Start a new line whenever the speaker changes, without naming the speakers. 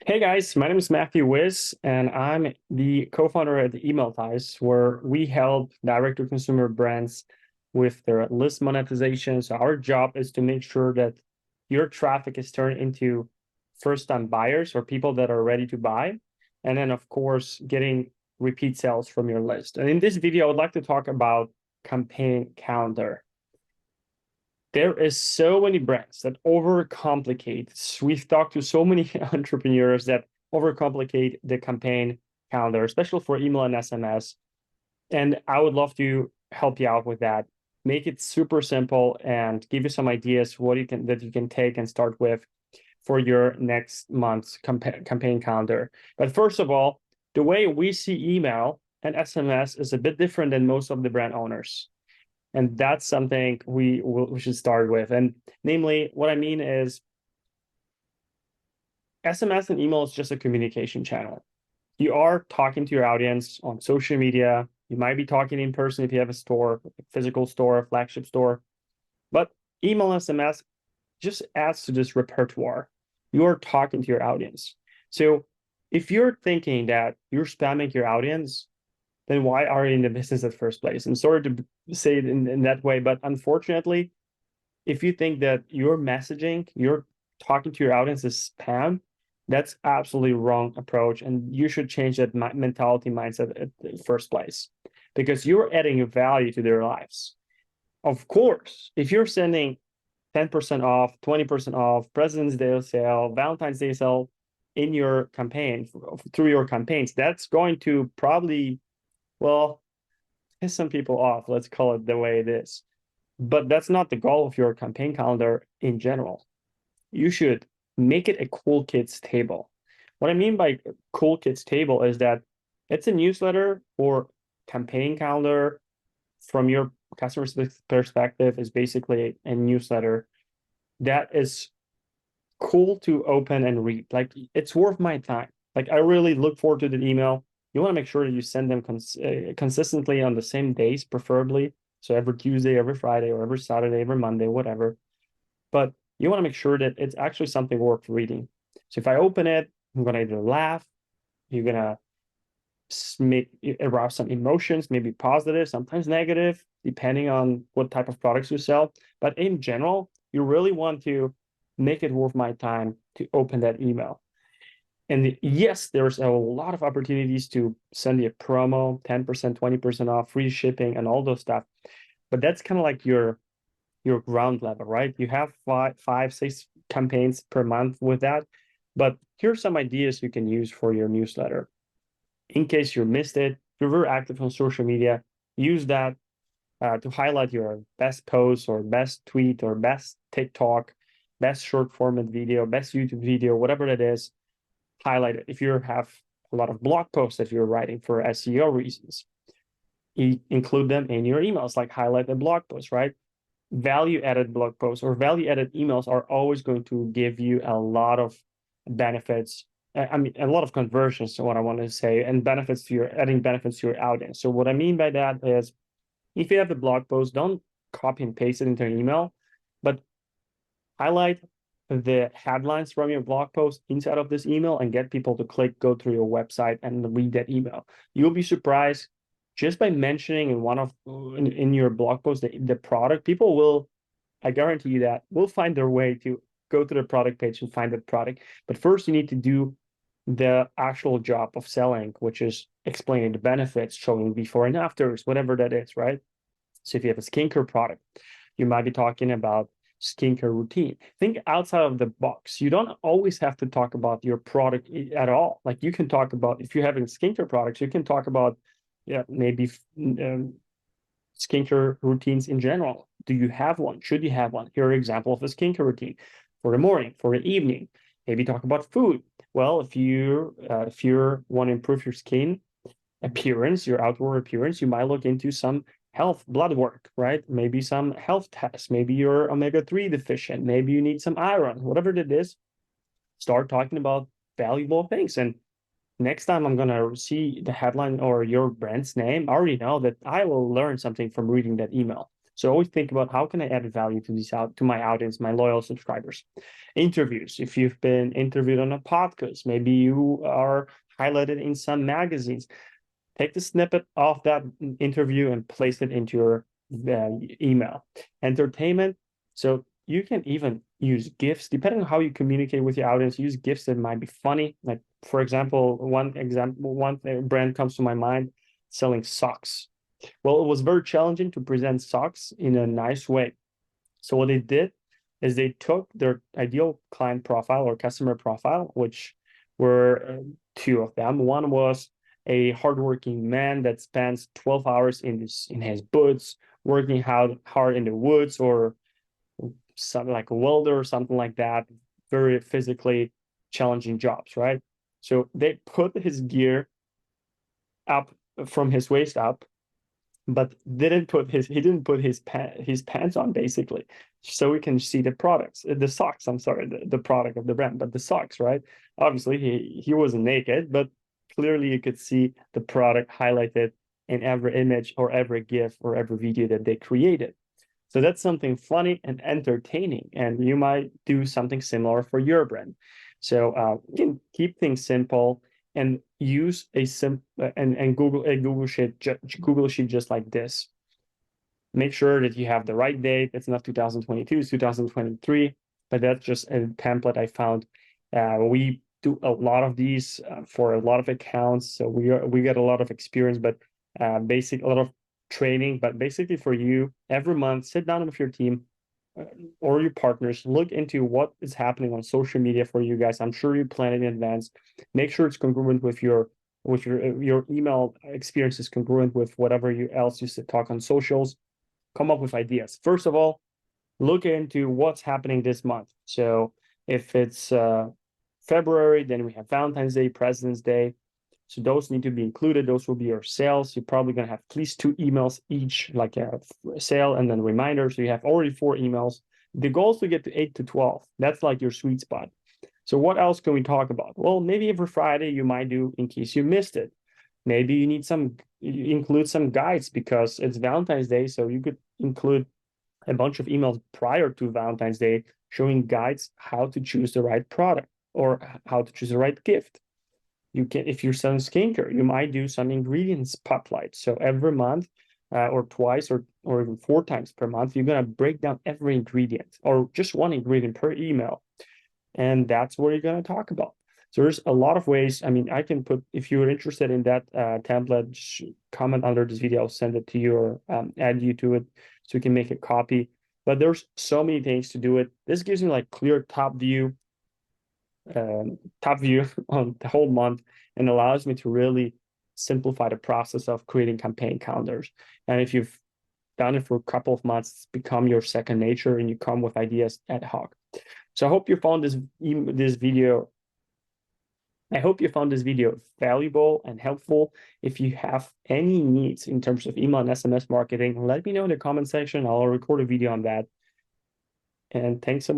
Hey guys, my name is Matthew Wiz, and I'm the co-founder at Email Ties, where we help direct-to-consumer brands with their list monetization. So our job is to make sure that your traffic is turned into first-time buyers or people that are ready to buy, and then of course getting repeat sales from your list. And in this video, I would like to talk about campaign calendar. There is so many brands that overcomplicate. We've talked to so many entrepreneurs that overcomplicate the campaign calendar, especially for email and SMS. And I would love to help you out with that. Make it super simple and give you some ideas what you can take and start with for your next month's campaign calendar. But first of all, the way we see email and SMS is a bit different than most of the brand owners. And that's something we should start with. And namely, what I mean is SMS and email is just a communication channel. You are talking to your audience on social media. You might be talking in person if you have a store, a physical store, a flagship store. But email and SMS just adds to this repertoire. You're talking to your audience. So if you're thinking that you're spamming your audience, then why are you in the business at first place? And sorry to say it in that way, but unfortunately, if you think that your messaging, you're talking to your audience is spam, that's absolutely wrong approach. And you should change that mentality mindset at the first place because you're adding value to their lives. Of course, if you're sending 10% off, 20% off, President's Day sale, Valentine's Day sale in your campaign, through your campaigns, that's going to probably, well, piss some people off. Let's call it the way it is. But that's not the goal of your campaign calendar in general. You should make it a cool kids table. What I mean by cool kids table is that it's a newsletter or campaign calendar from your customer's perspective is basically a newsletter that is cool to open and read. Like it's worth my time. Like I really look forward to the email. You want to make sure that you send them consistently on the same days, preferably. So every Tuesday, every Friday, or every Saturday, every Monday, whatever. But you want to make sure that it's actually something worth reading. So if I open it, I'm going to either laugh, you're going to arouse some emotions, maybe positive, sometimes negative, depending on what type of products you sell. But in general, you really want to make it worth my time to open that email. And yes, there's a lot of opportunities to send you a promo, 10%, 20% off, free shipping, and all those stuff. But that's kind of like your ground level, right? You have five, 6 campaigns per month with that. But here's some ideas you can use for your newsletter. In case you missed it, if you're very active on social media, use that to highlight your best post or best tweet or best TikTok, best short format video, best YouTube video, whatever that is. Highlight it. If you have a lot of blog posts that you're writing for SEO reasons, include them in your emails, like highlight the blog post, right? Value-added blog posts or value-added emails are always going to give you a lot of benefits. I mean, a lot of conversions to what I want to say, and benefits to adding benefits to your audience. So what I mean by that is if you have a blog post, don't copy and paste it into an email, but highlight the headlines from your blog post inside of this email and get people to go through your website and read that email. You'll be surprised just by mentioning in your blog post the product. People will, I guarantee you that, will find their way to go to the product page and find that product. But first you need to do the actual job of selling, which is explaining the benefits, showing before and afters, whatever that is, right? So if you have a skincare product, you might be talking about skincare routine. Think outside of the box. You don't always have to talk about your product at all. Like you can talk about, if you're having skincare products, you can talk about maybe skincare routines in general. Do you have one? Should you have one? Here are an example of a skincare routine for the morning, for the evening. Maybe talk about food. Well, if you want to improve your skin appearance, your outward appearance, you might look into some health blood work, right? Maybe some health tests. Maybe you're omega-3 deficient. Maybe you need some iron, whatever it is. Start talking about valuable things. And next time I'm going to see the headline or your brand's name, I already know that I will learn something from reading that email. So always think about how can I add value to to my audience, my loyal subscribers. Interviews. If you've been interviewed on a podcast, maybe you are highlighted in some magazines, take the snippet of that interview and place it into your email. Entertainment. So you can even use GIFs, depending on how you communicate with your audience. Use GIFs that might be funny. Like, for example, one brand comes to my mind, selling socks. Well, it was very challenging to present socks in a nice way. So what they did is they took their ideal client profile or customer profile, which were two of them. One was a hardworking man that spends 12 hours in his boots, working hard in the woods, or something like a welder or something like that, very physically challenging jobs, right? So they put his gear up from his waist up, but he didn't put his pants on, basically, so we can see the products, the socks. I'm sorry, the product of the brand, but the socks, right? Obviously, he wasn't naked, but clearly you could see the product highlighted in every image or every GIF or every video that they created. So that's something funny and entertaining, and you might do something similar for your brand. So you can keep things simple and use a Google sheet just like this. Make sure that you have the right date. It's not 2022, it's 2023, but that's just a template I found. We do a lot of these for a lot of accounts, so we get a lot of experience, but a lot of training. But basically, for you, every month, sit down with your team or your partners, look into what is happening on social media for you guys. I'm sure you plan it in advance. Make sure it's congruent with your email experience is congruent with whatever else you talk on socials. Come up with ideas. First of all, look into what's happening this month. So if it's February, then we have Valentine's Day, President's Day. So those need to be included. Those will be your sales. You're probably going to have at least 2 emails each, like a sale and then reminder. So you have already 4 emails. The goal is to get to 8 to 12. That's like your sweet spot. So what else can we talk about? Well, maybe every Friday you might do in case you missed it. Maybe you include some guides because it's Valentine's Day. So you could include a bunch of emails prior to Valentine's Day showing guides how to choose the right product or how to choose the right gift. You can, if you're selling skincare, you might do some ingredients spotlight. So every month, or twice, or even 4 times per month, you're gonna break down every ingredient or just one ingredient per email, and that's what you're gonna talk about. So there's a lot of ways. I mean, I can put, if you're interested in that template, just comment under this video. I'll send it to you or add you to it so you can make a copy. But there's so many things to do it. This gives me like clear top view on the whole month and allows me to really simplify the process of creating campaign calendars. And if you've done it for a couple of months, it's become your second nature and you come with ideas ad hoc. So I hope you found this video. I hope you found this video valuable and helpful. If you have any needs in terms of email and SMS marketing, let me know in the comment section. I'll record a video on that. And thanks so much.